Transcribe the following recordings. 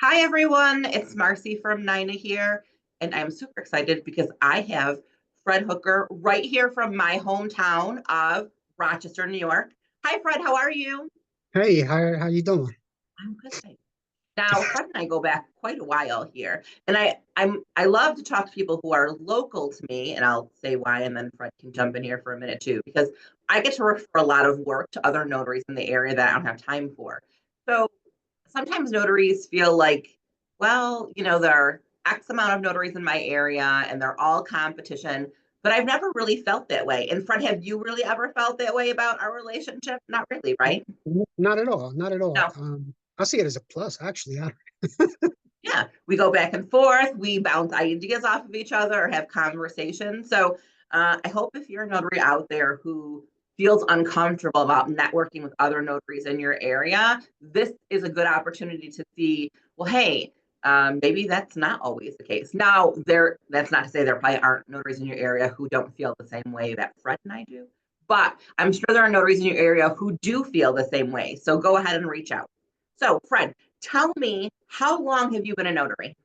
Hi, everyone. It's Marcy from Nina here, and I'm super excited because I have Fred Hooker right here from my hometown of Rochester, New York. Hi, Fred. How are you? Hey, how you doing? I'm good, thanks. Now, Fred and I go back quite a while here, and I love to talk to people who are local to me, and I'll say why, and then Fred can jump in here for a minute too, because I get to refer a lot of work to other notaries in the area that I don't have time for. So sometimes notaries feel like, well, there are X amount of notaries in my area and they're all competition, but I've never really felt that way. And Fred, have you really ever felt that way about our relationship? Not really, right? Not at all, not at all. No. I see it as a plus, actually. Yeah, we go back and forth, we bounce ideas off of each other or have conversations. So I hope if you're a notary out there who feels uncomfortable about networking with other notaries in your area, this is a good opportunity to see, well, hey, maybe that's not always the case. Now, that's not to say there probably aren't notaries in your area who don't feel the same way that Fred and I do, but I'm sure there are notaries in your area who do feel the same way. So go ahead and reach out. So, Fred, tell me, how long have you been a notary?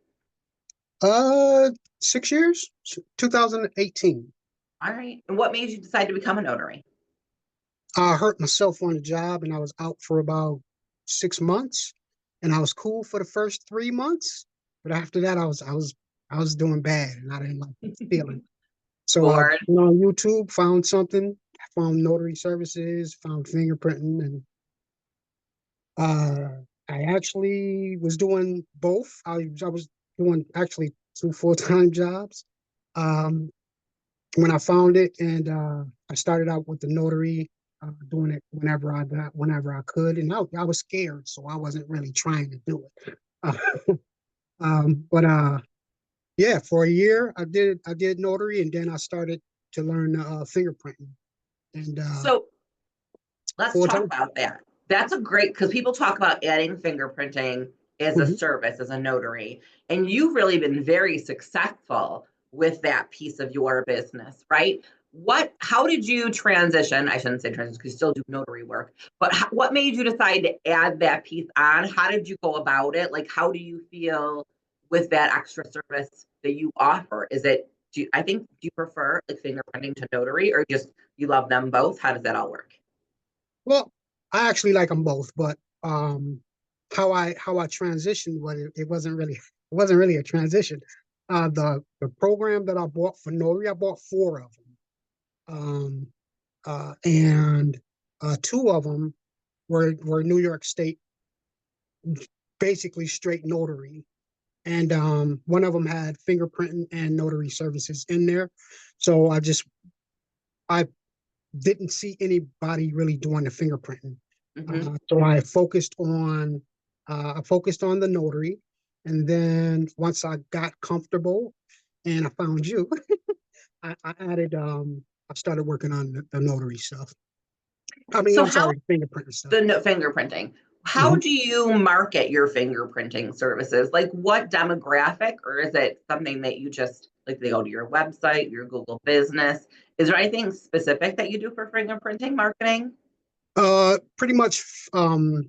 uh 6 years, 2018. All right. And what made you decide to become a notary? I hurt myself on the job, and I was out for about 6 months, and I was cool for the first 3 months, but after that, I was doing bad, and I didn't like the feeling. So I Bored. went on YouTube, found something, found notary services, found fingerprinting, and Uh, I actually was doing both. I was doing actually two full-time jobs. Um, when I found it, and I started out with the notary, doing it whenever I could, and I was scared, so I wasn't really trying to do it. Uh, but yeah, for a year I did notary, and then I started to learn fingerprinting and So let's full talk time. about that. That's a great, because people talk about adding fingerprinting as a service, as a notary, and you've really been very successful with that piece of your business, right? How did you transition? I shouldn't say transition because you still do notary work, but what made you decide to add that piece on? How did you go about it? Like, how do you feel with that extra service that you offer? Do you prefer like fingerprinting to notary, or just you love them both? How does that all work? Well, I actually like them both, but how I transitioned was it wasn't really a transition. The program that I bought for Notary, I bought four of them, and two of them were New York State, basically straight notary, and one of them had fingerprinting and notary services in there. So I didn't see anybody really doing the fingerprinting. Hmm. So I focused on the notary, and then once I got comfortable, and I found you, I started working on the notary stuff. I mean, So I'm how sorry, fingerprinting stuff. the fingerprinting? How Mhm. do you market your fingerprinting services? Like what demographic, or is it something that you just like they go to your website, your Google Business? Is there anything specific that you do for fingerprinting marketing? Pretty much Google,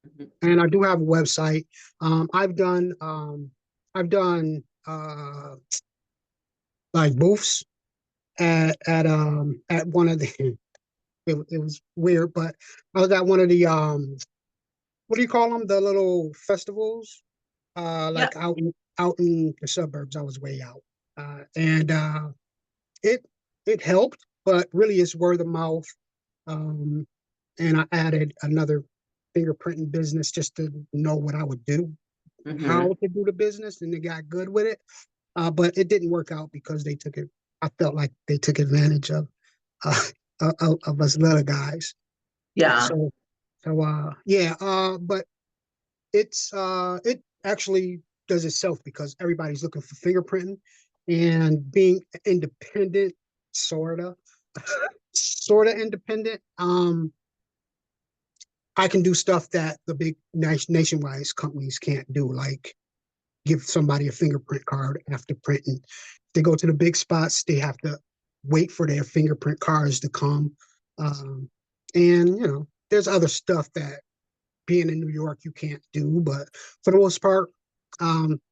Mhm. and I do have a website. I've done like booths at one of the it was weird, but I was at one of the what do you call them? The little festivals, Yeah. like out in the suburbs. I was way out, and it it helped, but really it's word of mouth. Um, and I added another fingerprinting business just to know what I would do, how Hmm. to do the business, and they got good with it. But it didn't work out because they took it. I felt like they took advantage uh, of us little guys. Yeah. So yeah, but it actually does itself because everybody's looking for fingerprinting and being independent, sorta, sorta independent. I can do stuff that the big nationwide companies can't do, like give somebody a fingerprint card after printing. If they go to the big spots, they have to wait for their fingerprint cards to come. Um, and there's other stuff that being in New York you can't do, but for the most part,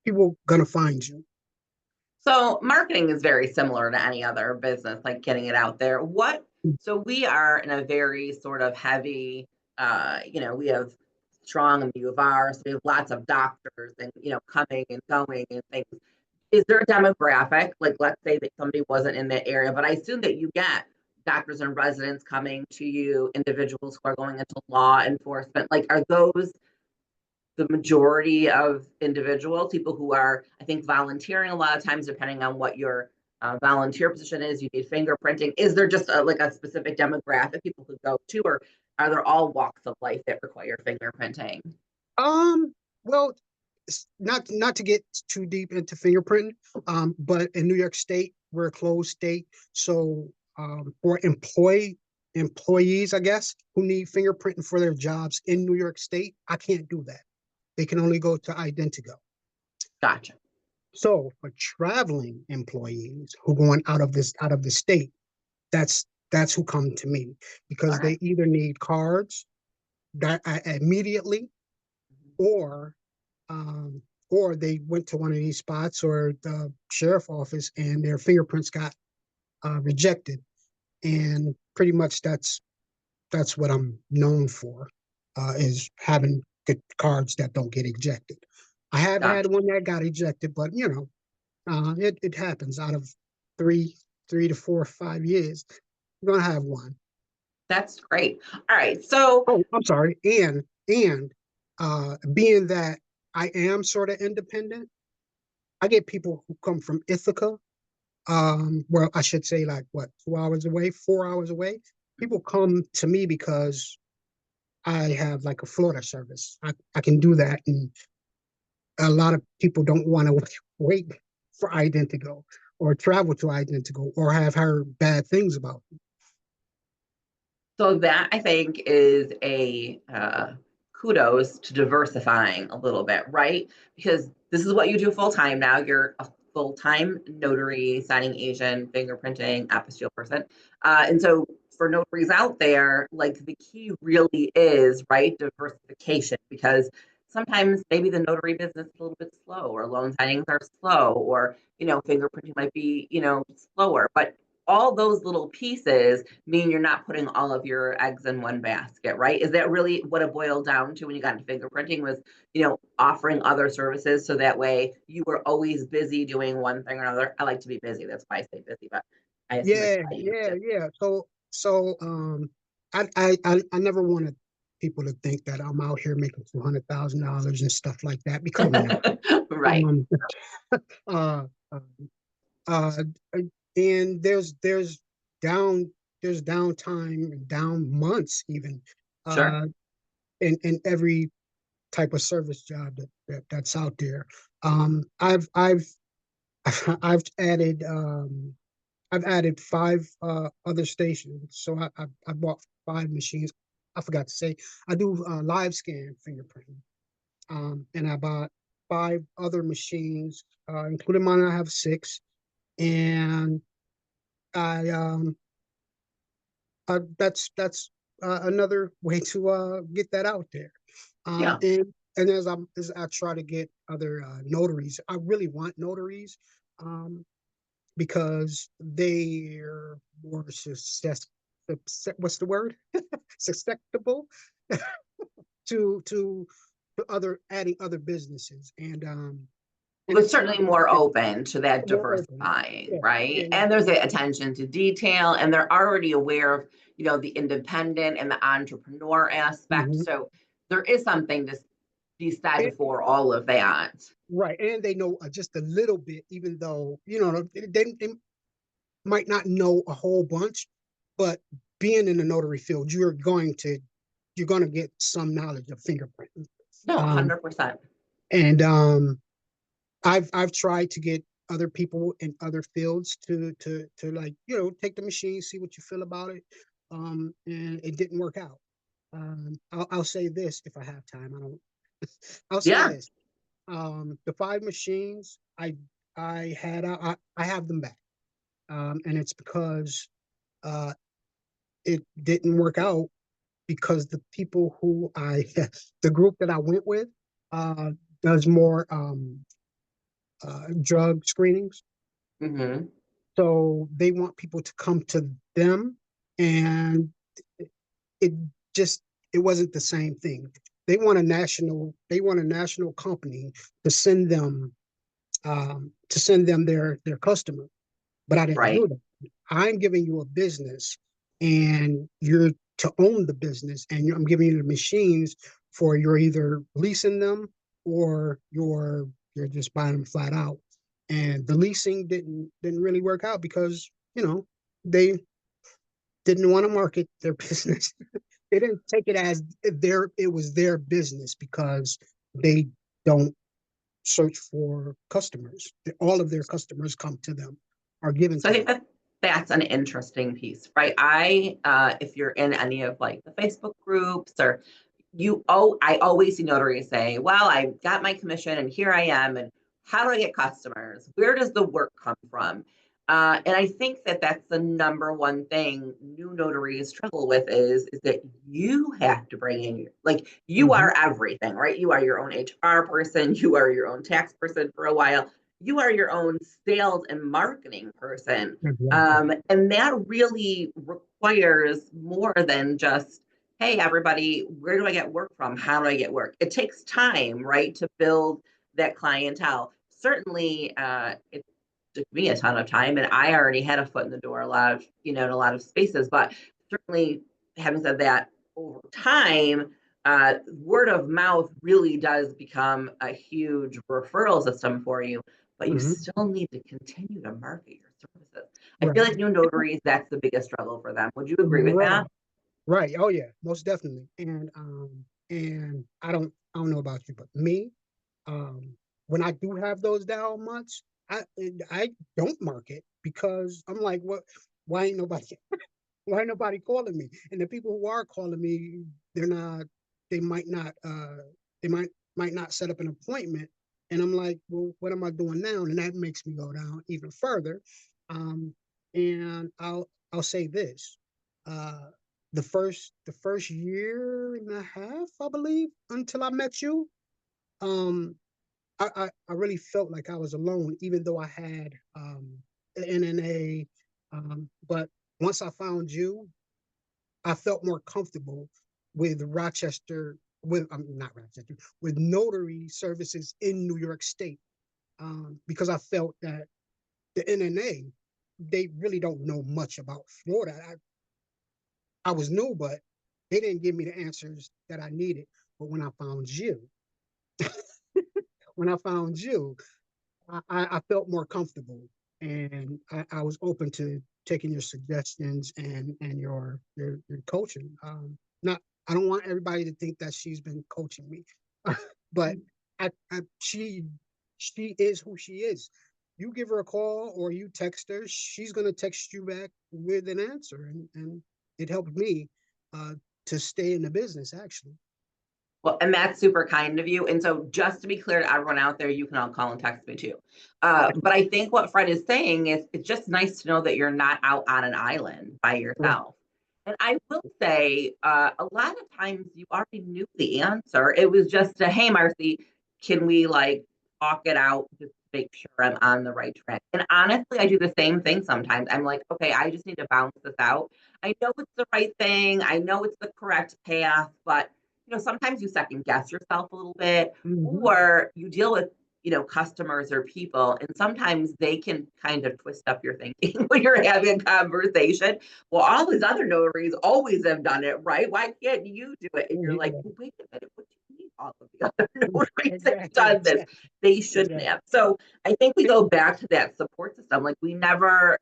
people gonna find you. So marketing is very similar to any other business, like getting it out there. So we are in a very sort of heavy, we have strong U of R, so we have lots of doctors and, coming and going and things. Is there a demographic, like let's say that somebody wasn't in that area, but I assume that you get doctors and residents coming to you, individuals who are going into law enforcement, like are those the majority of individuals, people who are, I think, volunteering a lot of times, depending on what your volunteer position is, you need fingerprinting. Is there just like a specific demographic people who go to, or are there all walks of life that require fingerprinting? Well, not to get too deep into fingerprinting, but in New York State, we're a closed state, so for employees, I guess, who need fingerprinting for their jobs in New York State, I can't do that. They can only go to Identigo. Gotcha. So for traveling employees who going out of the state, that's who come to me All because right. they either need cards that immediately, or um, or they went to one of these spots or the sheriff office and their fingerprints got rejected, and pretty much that's what I'm known for, is having good cards that don't get ejected. I have had Gotcha. one that got ejected, but it happens. Out of three to 4 or 5 years, you're gonna have one. That's great. All right. So, Oh, I'm sorry. And being that I am sort of independent, I get people who come from Ithaca, well, I should say like what, 2 hours away, 4 hours away. People come to me because I have like a Florida service. I can do that, and a lot of people don't want to wait for Identigo or travel to Identigo or have heard bad things about it. So that I think is a kudos to diversifying a little bit, right? Because this is what you do full time now. You're a full time notary, signing agent, fingerprinting, apostille person. And so for notaries out there, like the key really is, right, diversification, because sometimes maybe the notary business is a little bit slow, or loan signings are slow, or, fingerprinting might be, slower. But all those little pieces mean you're not putting all of your eggs in one basket, right? Is that really what it boiled down to when you got into fingerprinting, was, offering other services so that way you were always busy doing one thing or another? I like to be busy. That's why I say busy, but I assume that's Yeah, why you yeah, did. yeah. So I never wanted people to think that I'm out here making $200,000 and stuff like that, because I'm not. Right. Um, uh, uh, uh, and down there's downtime and down months even, Sure. uh, in every type of service job that's out there. I've I've added five other stations. So I bought 5 machines. I forgot to say I do live scan fingerprinting. And I bought 5 other machines, including mine. I have 6, and I that's another way to get that out there. Yeah. And as I try to get other notaries, I really want notaries. Um, because they're more what's the word? Susceptible to other adding other businesses, Well, and it's it's certainly more open to that more open. diversifying, Yeah, right? yeah. And there's the attention to detail, and they're already aware of, the independent and the entrepreneur aspect. Hmm. So there is something to be said And, for all of that. right, and they know just a little bit, even though they might not know a whole bunch, but being in the notary field, you're going to get some knowledge of fingerprinting. No, Um, 100%. and I've tried to get other people in other fields to like take the machine, see what you feel about it, and it didn't work out. I'll say this if I have time. I don't. I'll say Yeah. this. The 5 machines I have them back, and it's because uh, it didn't work out because the people who the group that I went with, uh, does more drug screenings. Hmm. So they want people to come to them, and it, it just it wasn't the same thing. They want a national company to send them their customer, but I didn't Right. do that. I'm giving you a business, and you're to own the business, and I'm giving you the machines for you're either leasing them or you're just buying them flat out. And the leasing didn't really work out because they didn't want to market their business. They didn't take it as it was their business because they don't search for customers. All of their customers come to them, are given So to I them. think that's an interesting piece, right? If you're in any of like the Facebook groups or I always see notaries say, well, I got my commission and here I am. And how do I get customers? Where does the work come from? And I think that that's the number one thing new notaries struggle with is that you have to bring in, like, you Mm-hmm. are everything, right? You are your own HR person. You are your own tax person for a while. You are your own sales and marketing person. Exactly. And that really requires more than just, hey, everybody, where do I get work from? How do I get work? It takes time, right, to build that clientele. Certainly, it took me a ton of time, and I already had a foot in the door a lot of, in a lot of spaces. But certainly, having said that, over time, word of mouth really does become a huge referral system for you, but you Mm-hmm. still need to continue to market your services. I feel Right. like new notaries, that's the biggest struggle for them. Would you agree with Right. that? Right. Oh yeah, most definitely. And I don't know about you, but me, um, when I do have those down months, I don't market because I'm like, what? Why ain't nobody? Why ain't nobody calling me? And the people who are calling me, they're not. They might not. They might not set up an appointment. And I'm like, well, what am I doing now? And that makes me go down even further. Um, and I'll say this. Uh, the first year and a half, I believe, until I met you, um, I really felt like I was alone, even though I had the NNA. But once I found you, I felt more comfortable with Rochester, with not Rochester, with notary services in New York State, because I felt that the NNA, they really don't know much about Florida. I was new, but they didn't give me the answers that I needed. But when I found you, I felt more comfortable, and I was open to taking your suggestions and your coaching. Not I don't want everybody to think that she's been coaching me, but she is who she is. You give her a call or you text her, she's gonna text you back with an answer, and it helped me uh, to stay in the business actually. Well, and that's super kind of you. And so, just to be clear to everyone out there, you can all call and text me too. But I think what Fred is saying is it's just nice to know that you're not out on an island by Right. yourself. And I will say, a lot of times you already knew the answer. It was just a, hey, Marcy, can we like talk it out just to make sure I'm on the right track? And honestly, I do the same thing sometimes. I'm like, okay, I just need to bounce this out. I know it's the right thing. I know it's the correct path, but sometimes you second guess yourself a little bit, Mm-hmm. or you deal with, customers or people, and sometimes they can kind of twist up your thinking when you're having a conversation. Well, all these other notaries always have done it, right? Why can't you do it? And you're like, Yeah. well, wait a minute, what do you mean all of the other notaries have Exactly. done this? Exactly. They shouldn't Exactly. have. So I think we go back to that support system. Like we've never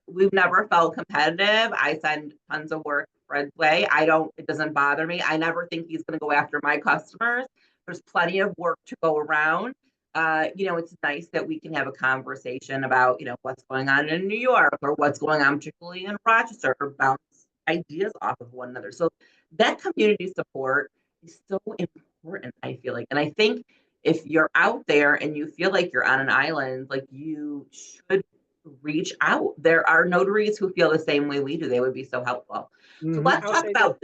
felt competitive. I send tons of work Fred's way. It doesn't bother me. I never think he's going to go after my customers. There's plenty of work to go around. It's nice that we can have a conversation about, what's going on in New York or what's going on, particularly in Rochester, or bounce ideas off of one another. So that community support is so important, I feel like. And I think if you're out there and you feel like you're on an island, like you should reach out. There are notaries who feel the same way we do. They would be so helpful. So let's I'll talk say this. about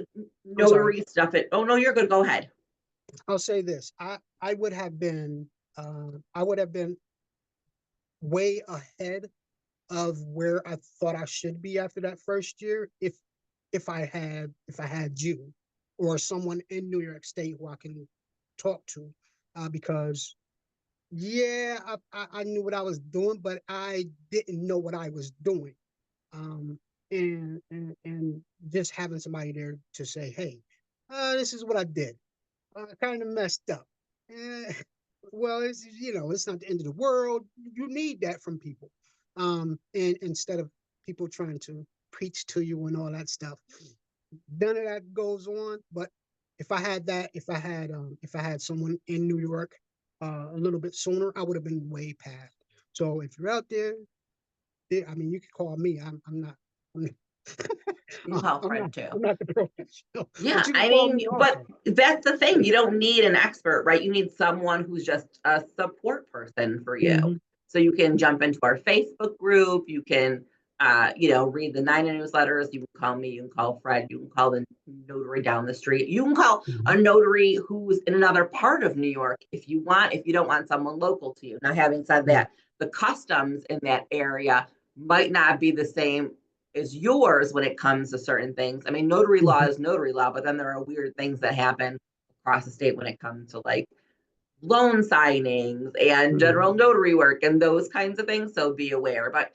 I'm sorry. notary stuff. Oh no, you're good. Go ahead. I'll say this. I would have been I would have been way ahead of where I thought I should be after that first year if I had you or someone in New York State who I can talk to, because yeah, I knew what I was doing, but I didn't know what I was doing. Um, and just having somebody there to say, hey, this is what I did. Kind of messed up. Eh, well, it's not the end of the world. You need that from people. And instead of people trying to preach to you and all that stuff, none of that goes on. But if I had someone in New York a little bit sooner, I would have been way past. So if you're out there, I mean, you could call me. I'm not. I'm, You can call I'm not. Fred too. I'm not the professional, but Yeah, you can I call mean, me but also. that's the thing. You don't need an expert, right? You need someone who's just a support person for you. Hmm. So you can jump into our Facebook group. You can, read the 90 newsletters. You can call me. You can call Fred. You can call the notary down the street. You can call a Hmm. notary who's in another part of New York if you want, if you don't want someone local to you. Now, having said that, the customs in that area might not be the same is yours when it comes to certain things. I mean, notary law Hmm. is notary law, but then there are weird things that happen across the state when it comes to like loan signings and general Hmm. notary work and those kinds of things. So be aware. But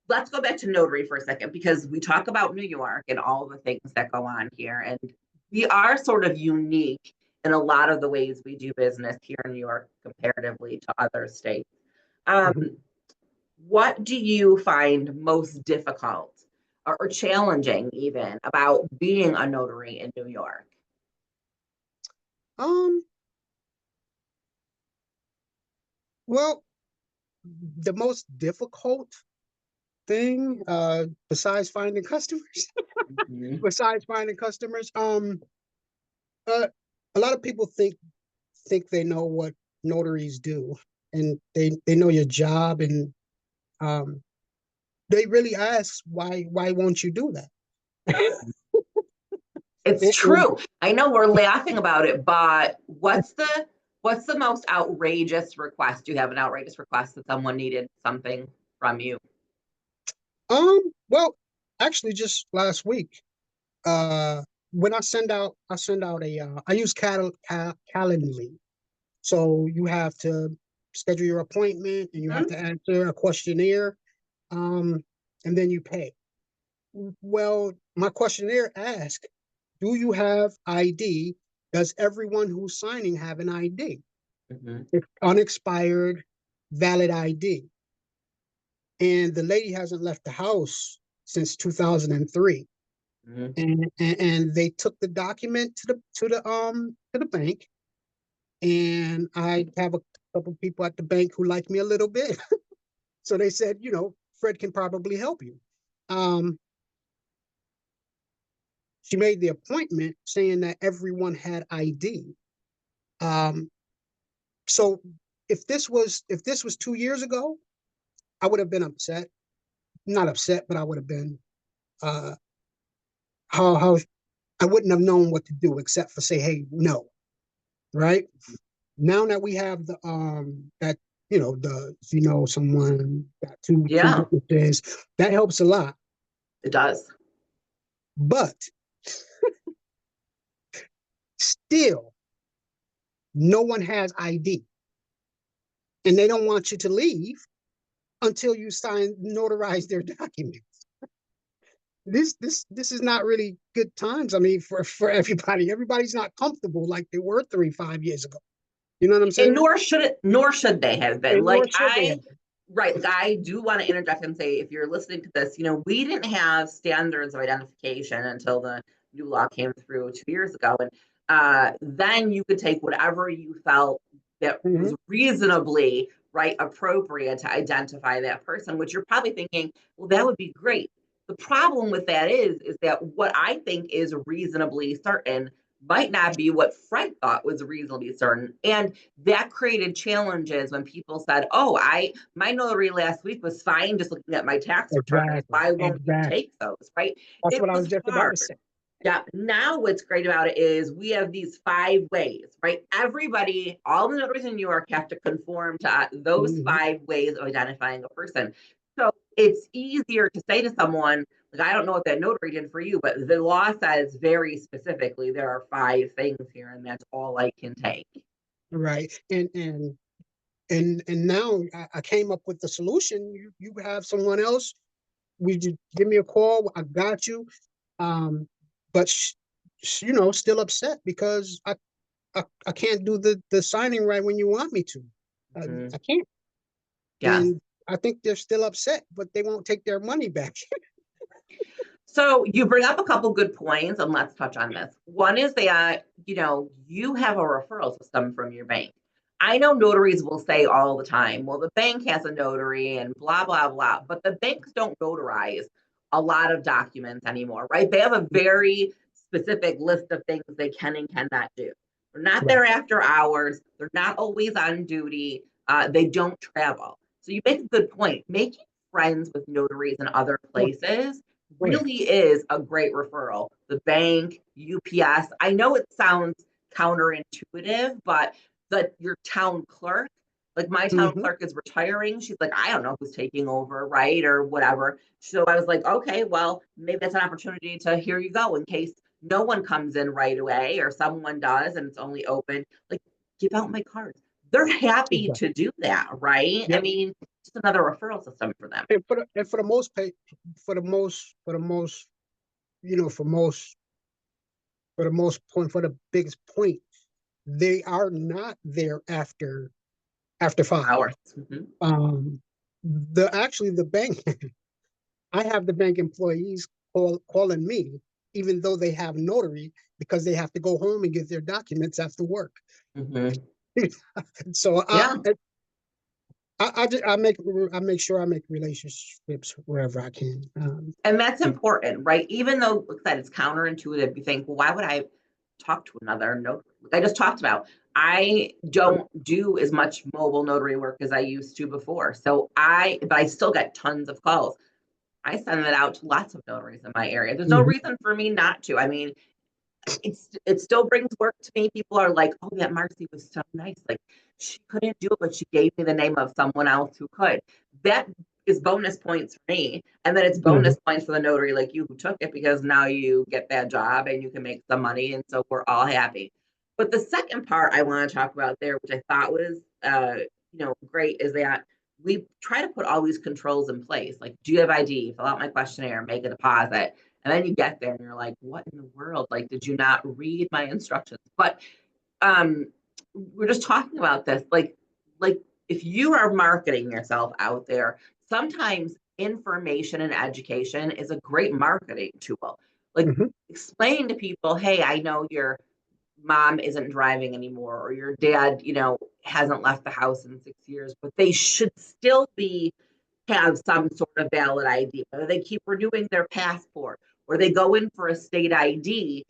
let's go back to notary for a second because we talk about New York and all the things that go on here. And we are sort of unique in a lot of the ways we do business here in New York comparatively to other states. Um, Hmm. what do you find most difficult or challenging even about being a notary in New York? Um, well, the most difficult thing, besides finding customers, Mhm. besides finding customers, uh, a lot of people think they know what notaries do, and they know your job, and um, they really ask why won't you do that? It's And, true. I know we're laughing about it, but what's the most outrageous request? Do you have an outrageous request that someone needed something from you? well, actually, just last week, uh, when I send out I use Calendly. So you have to schedule your appointment and you have Hmm? to answer a questionnaire, um, and then you pay. Well, my questionnaire asks, do you have ID? Does everyone who's signing have an ID? Hmm. It's unexpired, valid ID. And the lady hasn't left the house since 2003. Hmm. And they took the document to the bank, and I have a couple people at the bank who like me a little bit. So they said, Fred can probably help you. Um, she made the appointment saying that everyone had ID. Um, so if this was 2 years ago, I would have been upset. Not upset, but I would have been uh, how I wouldn't have known what to do except for say, hey, no, right? Now that we have the that the someone got two Yeah, witnesses, that helps a lot. it does. But still, no one has ID, and they don't want you to leave until you notarize their document. This is not really good times. I mean, for everybody, everybody's not comfortable like they were 5 years ago. You know what I'm And saying? nor should they have been. And nor Like should they have. right, like I do want to interject and say, if you're listening to this, we didn't have standards of identification until the new law came through 2 years ago, and then you could take whatever you felt that Hmm. was reasonably right appropriate to identify that person. Which you're probably thinking, well, that would be great. The problem with that is that what I think is reasonably certain might not be what Fred thought was reasonably certain. And that created challenges when people said, oh, my notary last week was fine just looking at my tax returns. Exactly. Why won't you Exactly. take those? Right? That's It what I was was just about hard. to say. Yeah. Now what's great about it is we have these 5 ways, right? Everybody, all the notaries in New York have to conform to those Mhm. 5 ways of identifying a person. So it's easier to say to someone, like, I don't know what that notary did for you, but the law says very specifically there are 5 things here, and that's all I can take. Right. And now I came up with the solution. You have someone else. We just give me a call. I got you. But still upset because I can't do the signing right when you want me to. Mhm. I can't. Yes. And I think they're still upset, but they won't take their money back. So you bring up a couple good points, and let's touch on this. One is that, you have a referral system from your bank. I know notaries will say all the time, well, the bank has a notary and blah, blah, blah, but the banks don't notarize a lot of documents anymore, right? They have a very specific list of things they can and cannot do. They're not Right. there after hours. They're not always on duty. They don't travel. So you make a good point. Making friends with notaries in other Go places ahead. really is a great referral. The bank, UPS. I know it sounds counterintuitive, but your town clerk, like my town Hmm. clerk is retiring. She's like, I don't know who's taking over, right? Or whatever. So I was like, okay, well, maybe that's an opportunity to here you go in case no one comes in right away or someone does and it's only open. Like, give out my cards. They're happy Exactly. to do that, right? I Yep. mean, just another referral system for them. And for the most pay, for the most, you know, for the most point, for the biggest point, they are not there after 5. Hours. Mhm. The bank, I have the bank employees calling me, even though they have notary, because they have to go home and get their documents after work. Mhm. So Yeah. I make sure I make relationships wherever I can. And that's important, right? Even though, like I said, it's counterintuitive, you think, well, why would I talk to another notary? Like I just talked about, I don't do as much mobile notary work as I used to before. But I still get tons of calls. I send it out to lots of notaries in my area. There's no Mhm. reason for me not to. I mean, it still brings work to me. People are like, "Oh, that Marcy was so nice. Like she couldn't do it, but she gave me the name of someone else who could." That is bonus points for me, and then it's Mhm. bonus points for the notary like you who took it because now you get that job and you can make some money, and so we're all happy. But the second part I want to talk about there, which I thought was, great, is that we try to put all these controls in place. Like, do you have ID? Fill out my questionnaire, make a deposit. And then you get there and you're like, what in the world? Like, did you not read my instructions? But um, we're just talking about this. Like if you are marketing yourself out there, sometimes information and education is a great marketing tool. Like Mhm. explain to people, hey, I know your mom isn't driving anymore, or your dad, hasn't left the house in 6 years, but they should still be have some sort of valid ID, whether they keep renewing their passport or they go in for a state ID.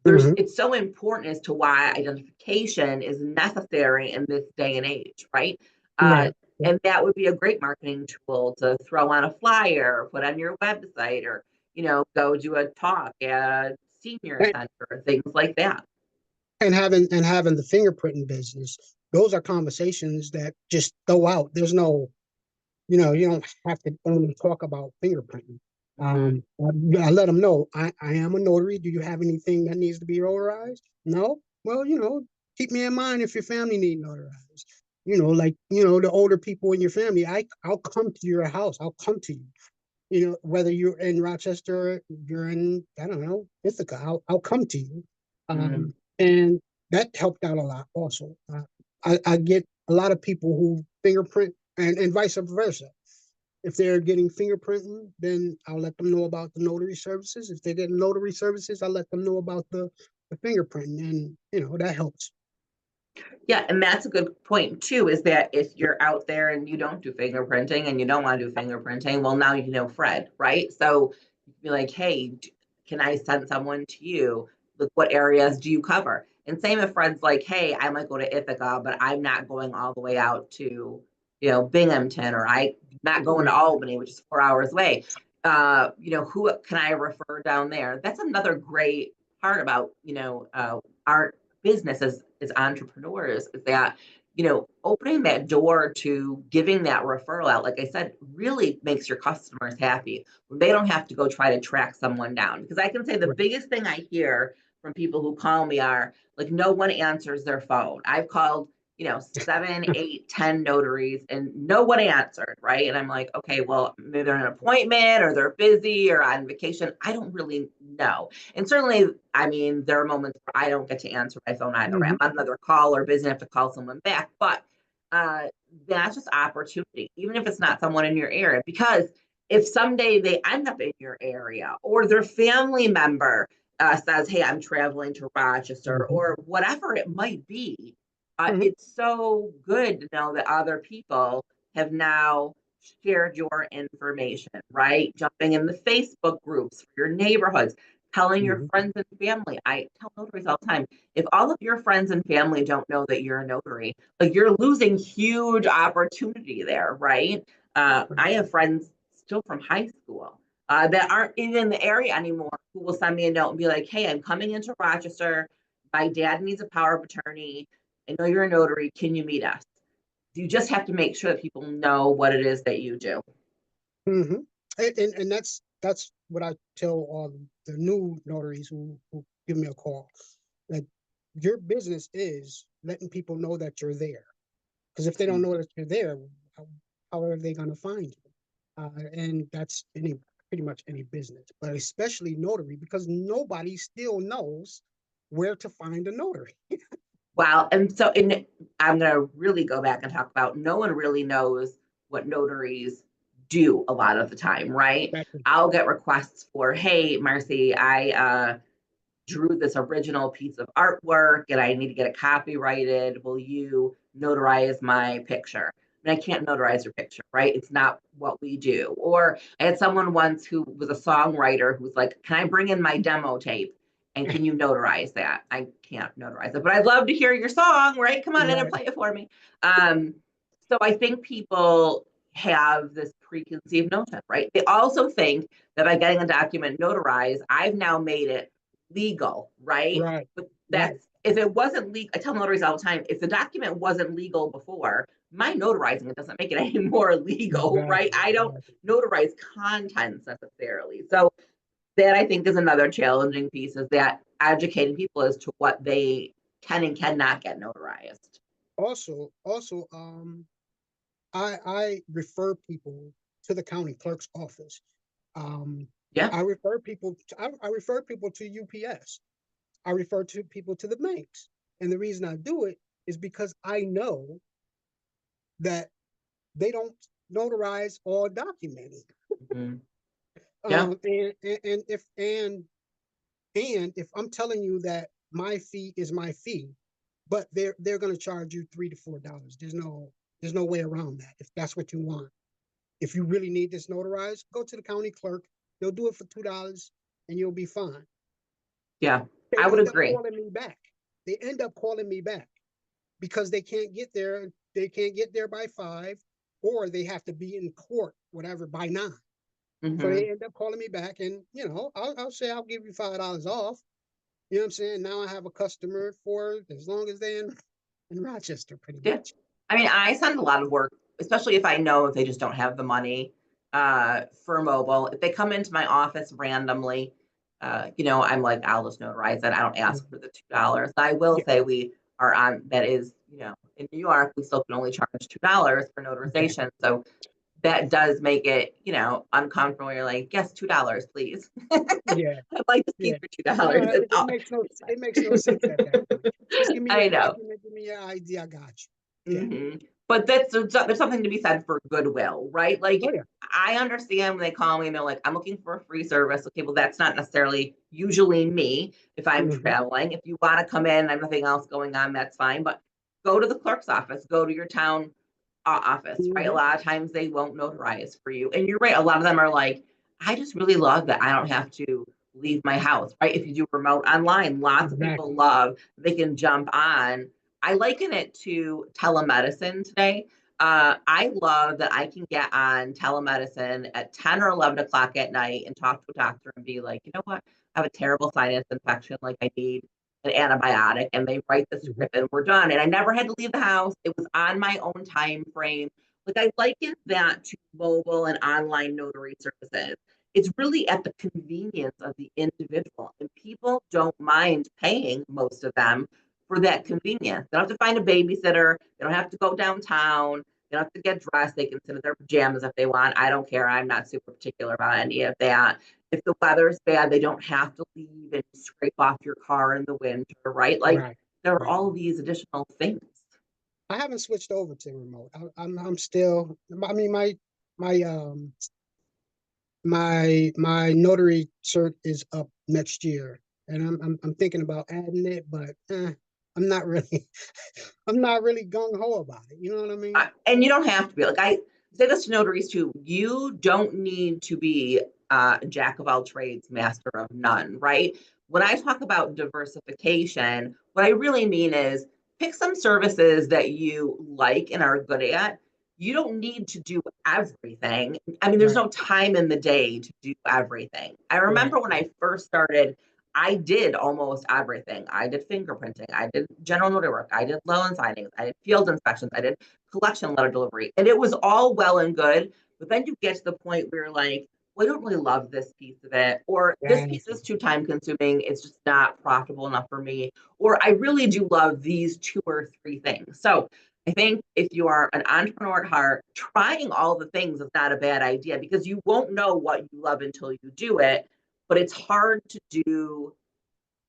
Mhm. It's so important as to why identification is necessary in this day and age, right? Uh, Right. Yep. and that would be a great marketing tool to throw on a flyer, put on your website, or go do a talk at a senior And, center, things like that. and having the fingerprinting business, those are conversations that just throw out. There's no, you don't have to only talk about fingerprinting. Mm-hmm. I let them know I am a notary. Do you have anything that needs to be notarized? No. Well, keep me in mind if your family need notarized. The older people in your family, I'll come to your house. I'll come to you. Whether you're in Rochester, or you're in, I don't know, Ithaca, I'll come to you. Mm-hmm. And that helped out a lot also. I get a lot of people who fingerprint and vice versa. If they're getting fingerprinting, then I'll let them know about the notary services. If they're getting notary services, I'll let them know about the fingerprinting. And, that helps. Yeah, and that's a good point too, is that if you're out there and you don't do fingerprinting and you don't want to do fingerprinting, well, now you know Fred, right? So you'd be like, hey, can I send someone to you? Like, what areas do you cover? And same if Fred's like, hey, I might go to Ithaca, but I'm not going all the way out to, Binghamton, or I'm not going to Right. Albany, which is 4 hours away. Who can I refer down there? That's another great part about, our business as entrepreneurs, is that, opening that door to giving that referral out, like I said, really makes your customers happy. They don't have to go try to track someone down. Because I can say the Right. biggest thing I hear from people who call me are like, no one answers their phone. I've called, 7, 8, 10 notaries and no one answered, right? And I'm like, okay, well, maybe they're on an appointment or they're busy or on vacation. I don't really know. And certainly, I mean, there are moments where I don't get to answer my phone either. I'm Hmm. on another call or busy enough to call someone back. But uh, that's just opportunity, even if it's not someone in your area. Because if someday they end up in your area, or their family member says, hey, I'm traveling to Rochester, Hmm. or whatever it might be, Hmm. it's so good to know that other people have now shared your information, right? Jumping in the Facebook groups for your neighborhoods, telling your Hmm. friends and family. I tell notaries all the time, if all of your friends and family don't know that you're a notary, like, you're losing huge opportunity there, right? I have friends still from high school that aren't even in the area anymore, who will send me a note and be like, hey, I'm coming into Rochester. My dad needs a power of attorney. I know you're a notary. Can you meet us? You just have to make sure that people know what it is that you do. Hmm. And that's what I tell all the new notaries who give me a call. Like, your business is letting people know that you're there. Because if they don't know that you're there, how are they going to find you? And that's pretty much any business, but especially notary, because nobody still knows where to find a notary. Wow. I'm going to really go back and talk about, no one really knows what notaries do a lot of the time, right? Exactly. I'll get requests for, hey, Marcy, I drew this original piece of artwork and I need to get it copyrighted. Will you notarize my picture? And I can't notarize your picture, right? It's not what we do. Or I had someone once who was a songwriter who was like, can I bring in my demo tape? And can you notarize that? I can't notarize it, but I'd love to hear your song, right? Come on in and Right. play it for me. Um, so I think people have this preconceived notion, right? They also think that by getting a document notarized, I've now made it legal, right? Right. But Right. that's, if it wasn't legal, I tell notaries all the time, if the document wasn't legal before, my notarizing it doesn't make it any more legal, right? Exactly. I don't Exactly. notarize contents necessarily. So that, I think, is another challenging piece, is that educating people as to what they can and cannot get notarized. Also, I refer people to the county clerk's office. Um, Yeah. I refer people to UPS. I refer to people to the banks. And the reason I do it is because I know that they don't notarize all documents. Mhm. Yeah. And if I'm telling you that my fee is my fee, but they're going to charge you $3 to $4. There's no way around that. If that's what you want, if you really need this notarized, go to the county clerk. They'll do it for $2, and you'll be fine. Yeah. They I would end up agree. calling me back. They end up calling me back because they can't get there. They can't get there by 5, or they have to be in court, whatever, by 9. So Hmm. they end up calling me back, and I'll say I'll give you $5 off. You know what I'm saying? Now I have a customer for as long as they're in Rochester, pretty Yeah. much. I mean, I send a lot of work, especially if I know if they just don't have the money for mobile. If they come into my office randomly, I'm like, I'll just notarize it. I don't ask for the $2. I will Yeah. say we are on, that is, in New York, we still can only charge $2 for notarization. Exactly. So that does make it, uncomfortable. You're like, yes, $2, please. Yeah. I'd like to Yeah. keep your $2. No, it makes no it makes no sense at that point. Just give me your I know. document, give me your ID, I got you. Yeah. But there's something to be said for goodwill, right? Oh Like, yeah. I understand when they call me and they're like, I'm looking for a free service. Okay, well, that's not necessarily usually me if I'm Hmm. traveling. If you want to come in and have nothing else going on, that's fine. But go to the clerk's office, go to your town office, right? A Hmm. lot of times they won't notarize for you. And you're right, a lot of them are like, I just really love that I don't have to leave my house, right? If you do remote online, lots of people Exactly. love, they can jump on. I liken it to telemedicine today. I love that I can get on telemedicine at 10 or 11 o'clock at night and talk to a doctor and be like, you know what? I have a terrible sinus infection. Like I need an antibiotic, and they write the Mhm. script and we're done. And I never had to leave the house. It was on my own time frame. Like I liken that to mobile and online notary services. It's really at the convenience of the individual, and people don't mind paying, most of them, for that convenience. They don't have to find a babysitter. They don't have to go downtown. They don't have to get dressed. They can sit in their pajamas if they want. I don't care. I'm not super particular about any of that. If the weather's bad, they don't have to leave and scrape off your car in the winter, right? Like Right. there are Right. all these additional things. I haven't switched over to remote. I'm still. I mean, my my notary cert is up next year, and I'm thinking about adding it, but I'm not really I'm not really gung ho about it. You know what I mean? And you don't have to be like, I say this to notaries too. You don't need to be a jack of all trades, master of none, right? When I talk about diversification, what I really mean is pick some services that you like and are good at. You don't need to do everything. I mean, there's Right. no time in the day to do everything. I Right. remember when I first started, I did almost everything. I did fingerprinting, I did general notary work, I did loan signings, I did field inspections, I did collection letter delivery. And it was all well and good. But then you get to the point where you're like, well, I don't really love this piece of it, or this piece Exactly. is too time consuming. It's just not profitable enough for me. Or I really do love these two or three things. So I think if you are an entrepreneur at heart, trying all the things is not a bad idea because you won't know what you love until you do it. But it's hard to do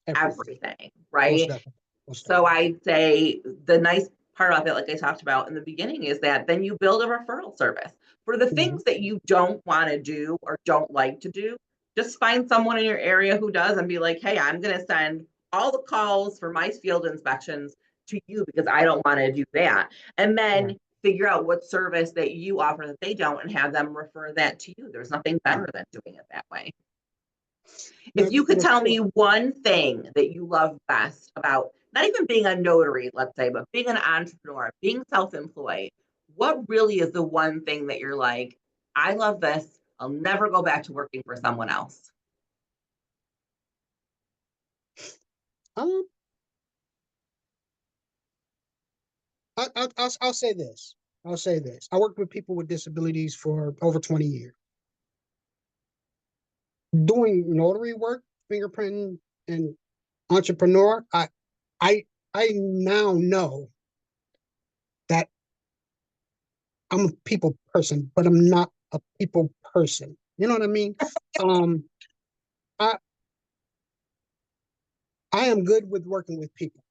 Everything. everything, Most right? definitely. Most So definitely. I'd say the nice part about that, like I talked about in the beginning, is that then you build a referral service for the Mhm. things that you don't want to do or don't like to do. Just find someone in your area who does and be like, hey, I'm going to send all the calls for my field inspections to you because I don't want to do that. And Right. then figure out what service that you offer that they don't and have them refer that to you. There's nothing better than doing it that way. If you could For tell me sure. one thing that you love best about not even being a notary, let's say, but being an entrepreneur, being self employed, what really is the one thing that you're like, I love this. I'll never go back to working for someone else? Um, I'll say this. I'll say this. I worked with people with disabilities for over 20 years. Doing notary work, fingerprinting, and entrepreneur, I I now know that I'm a people person, but I'm not a people person. You know what I mean? Um, I I am good with working with people,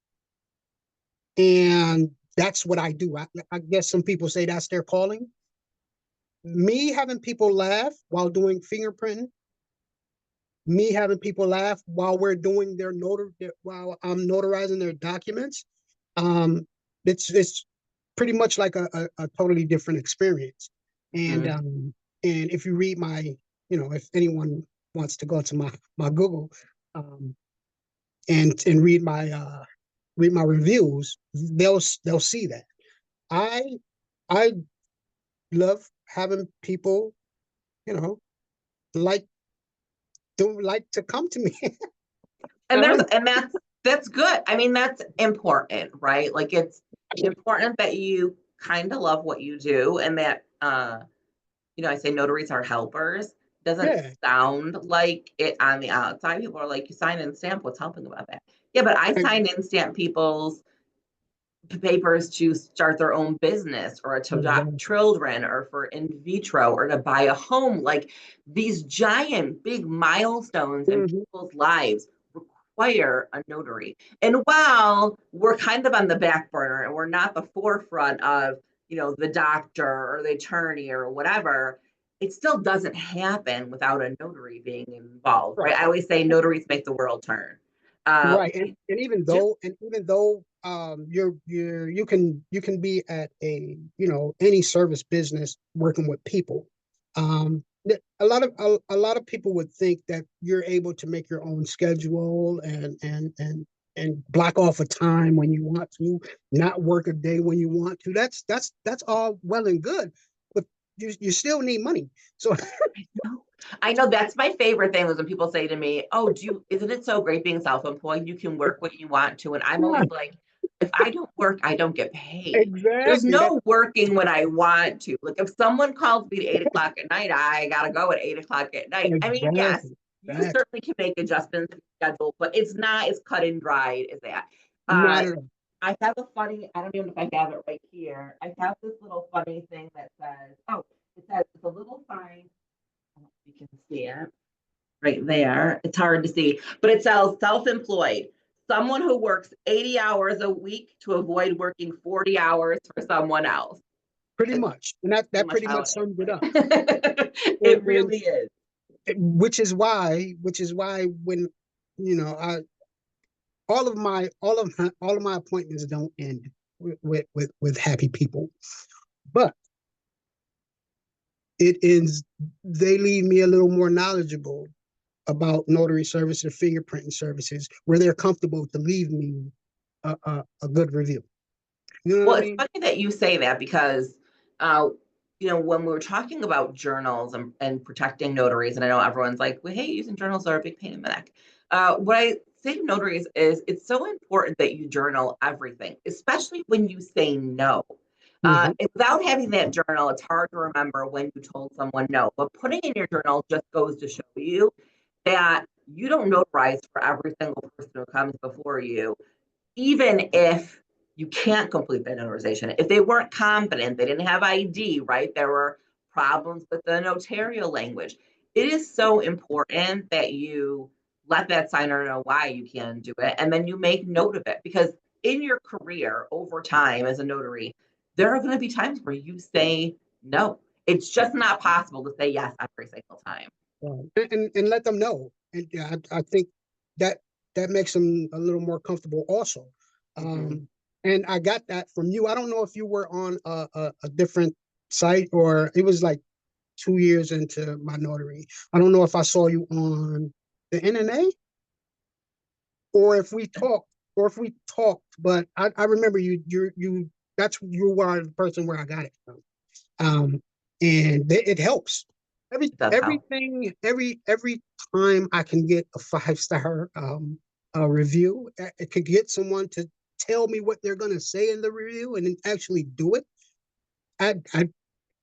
and that's what I do. I guess some people say that's their calling. Me having people laugh while doing fingerprinting, me having people laugh while we're doing while I'm notarizing their documents. Um, it's pretty much like a totally different experience. And Mm. um, and if you read my, if anyone wants to go to my Google, um, and read my reviews, they'll see that I I love having people, you know, like don't like to come to me. I And there's like, and that's good. I mean, that's important, right? Like it's important that you kind of love what you do and that I say notaries are helpers. Doesn't yeah, sound like it on the outside. People are like, you sign and stamp. What's helping about that? Yeah, but I sign and stamp people's papers to start their own business or to adopt exactly. children or for in vitro or to buy a home. Like these giant, big milestones in Mhm. people's lives require a notary. And while we're kind of on the back burner and we're not the forefront of, the doctor or the attorney or whatever, it still doesn't happen without a notary being involved, right? Right. I always say notaries make the world turn. Right. We And do. even though you can be at a any service business working with people. A lot of people would think that you're able to make your own schedule and block off a time when you want to, not work a day when you want to. That's all well and good, but you still need money. So know. I know that's my favorite thing was when people say to me, "Oh, isn't it so great being self-employed? You can work when you want to." And I'm yeah, always like, if I don't work, I don't get paid. There's exactly that. no working when I want to. Like if someone calls me at 8 o'clock at night, I gotta go at 8 o'clock at night. I mean, yes, Exactly. you Exactly. certainly can make adjustments to your schedule, but it's not as cut and dried as that. Not Uh, at all. I have a funny, I don't even know if I have it right here. I have this little funny thing that says, oh, it says it's a little sign. I don't know if you can see it right there. It's hard to see, but it says self-employed. Someone who works 80 hours a week to avoid working 40 hours for someone else. Pretty It's much, and pretty that much pretty how much it is, sums it up. right? And, It really is. which is why when you know I all of my appointments don't end with happy people, but it ends. They leave me a little more knowledgeable about notary service and fingerprinting services, where they're comfortable to leave me a good review. You know what Well, I it's mean? funny that you say that because, uh, when we were talking about journals and protecting notaries, and I know everyone's like, well, hey, using journals are a big pain in the neck. What I say to notaries is it's so important that you journal everything, especially when you say no. Hmm. And without having that journal, it's hard to remember when you told someone no. But putting in your journal just goes to show you that you don't notarize for every single person who comes before you, even if you can't complete that notarization. If they weren't competent, they didn't have ID, right? There were problems with the notarial language. It is so important that you let that signer know why you can do it, and then you make note of it, because in your career over time as a notary, there are going to be times where you say no. It's just not possible to say yes every single time. And let them know. And yeah, I think that that makes them a little more comfortable also. Mm-hmm. Um, and I got that from you. I don't know if you were on a different site or it was like 2 years into my notary. I don't know if I saw you on the NNA or if we talked but I remember that's you were the person where I got it from. Um, and it helps. It does help. Every time I can get a 5 star review, it could get someone to tell me what they're gonna say in the review and then actually do it. I, I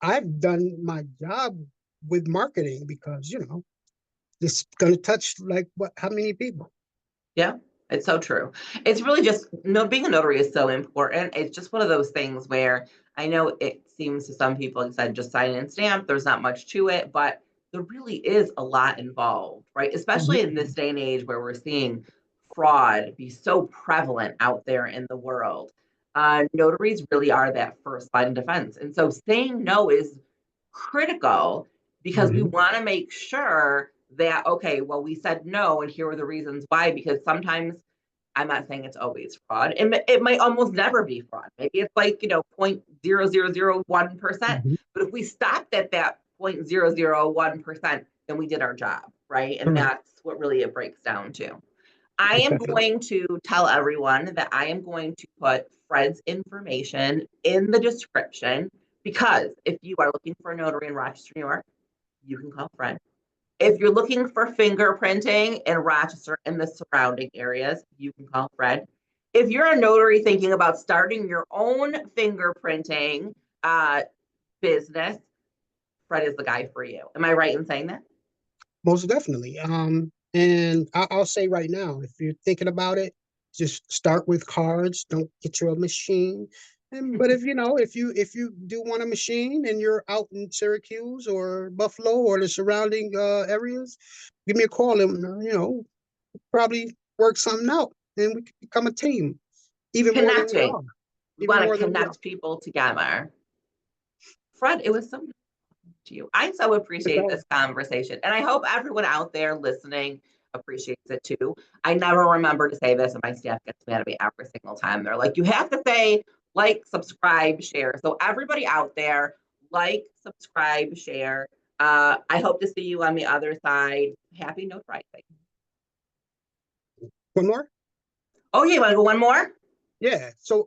I've done my job with marketing because it's gonna touch like what how many people? Yeah, it's so true. It's really just, being a notary is so important. It's just one of those things where I know it seems to some people, like I said, just sign and stamp, there's not much to it, but there really is a lot involved, right? Especially in this Mhm. day and age where we're seeing fraud be so prevalent out there in the world. Notaries really are that first line of defense. And so saying no is critical because we Mhm. want to make sure that, okay, well, we said no, and here were the reasons why, because sometimes, I'm not saying it's always fraud. It might almost never be fraud. Maybe it's like, 0.0001%. Mhm. But if we stopped at that 0.001%, then we did our job, right? And Correct. that's what really it breaks down to. I am going to tell everyone that I am going to put Fred's information in the description, because if you are looking for a notary in Rochester, New York, you can call Fred. If you're looking for fingerprinting in Rochester and the surrounding areas, you can call Fred. If you're a notary thinking about starting your own fingerprinting uh, business, Fred is the guy for you. Am I right in saying that? Most definitely. And I'll say right now, if you're thinking about it, just start with cards. Don't get you a machine. But if you do want a machine and you're out in Syracuse or Buffalo or the surrounding areas, give me a call and probably work something out and we can become a team, even more than we Connecting. are, We even want more to than we are. connect people together. Fred, it was so nice to you. I so It's appreciate all this conversation. And I hope everyone out there listening appreciates it too. I never remember to say this, and my staff gets mad at me every single time. They're like, you have to say like, subscribe, share. So, everybody out there, like, subscribe, share. I hope to see you on the other side. Happy notarizing. One more? Oh, yeah, you want to go one more? Yeah. So